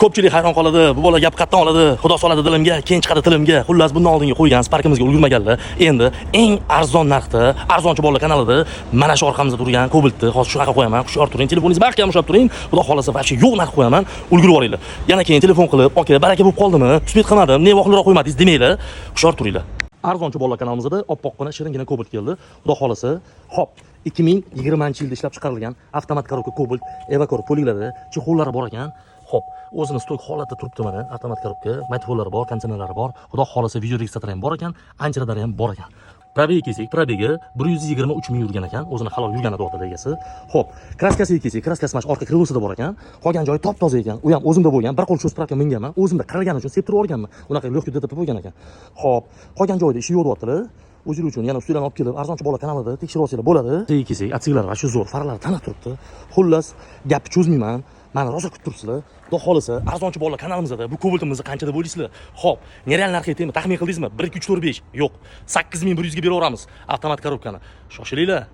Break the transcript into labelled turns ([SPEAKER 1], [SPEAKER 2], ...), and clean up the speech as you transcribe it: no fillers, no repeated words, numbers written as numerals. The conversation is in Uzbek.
[SPEAKER 1] Ko'pchilik hayron qoladi. Bu bola gap qayerdan oladi? Xudo soladi dilimga, keyin chiqadi tilimga. Xullas, bundan oldingi qo'ygan Sparkimizga ulgurmaganlar. Endi eng arzon narxda, arzonchi bolalar kanalida mana shu orqamizda turgan Cobaltni hozir shunaqa qo'yaman. Hushyor turing, telefoningizni mahkam ushlab turing. Xudo xolasa vobshe yo'q narx qo'yaman. Ulgurib olinglar. Yana keyin telefon qilib, "Aka, baraka bo'lib qoldimi? Uspet qilmadim, ne vaqtliroq qo'ymadingiz" demanglar. Hushyor turinglar. Arzonchi bolalar kanalimizda oppoqqina shiringina Cobalt keldi. Xudo xolasa, hop 2020-yilda ishlab chiqarilgan avtomat korobka Cobalt Evacor poliglari, chexollari bor ekan. Hop, o'zini stoyk holatda turibdi mana, avtomat korobka, matfolari bor, konditsionerlari bor. Xudo xolasa video registratori ham bor ekan, ancharadari ham bor ekan. Probegi kelsak, probegi 123 ming yurgan ekan, o'zini halol yurgan edi egasi. Hop, kraskasiga kelsak, kraskasi mana orqa krilosida bor ekan. Qolgan joyi top-toza ekan. U ham o'zimda bo'lgan, bir qo'l shu spravka minganman, o'zimda qirilgani uchun septirib olganman. Unaqa lyoqib deb bo'lgan ekan. Hop, qolgan joyda ishi yo'q deyaptilar. O'zing uchun yana ustidan olib kelib, arzonchi bola kanalida tekshirib olsanglar bo'ladi. Kelsak, atsiglar va shu zo'r, faralari taniq turibdi. Xullas, gapni cho'zmayman. Mana rosa kutib turibsizlar. Xudo xolasa, arzonchi bolalar kanalimizda bu Cobaltimizni qanchada bo'laysizlar? Hop, nereal narxi aytaymi? Taxmin qildingizmi? 1 2 3 4 5. Yo'q. 8100 ga beraveramiz avtomat korobkani. Shoshilinglar.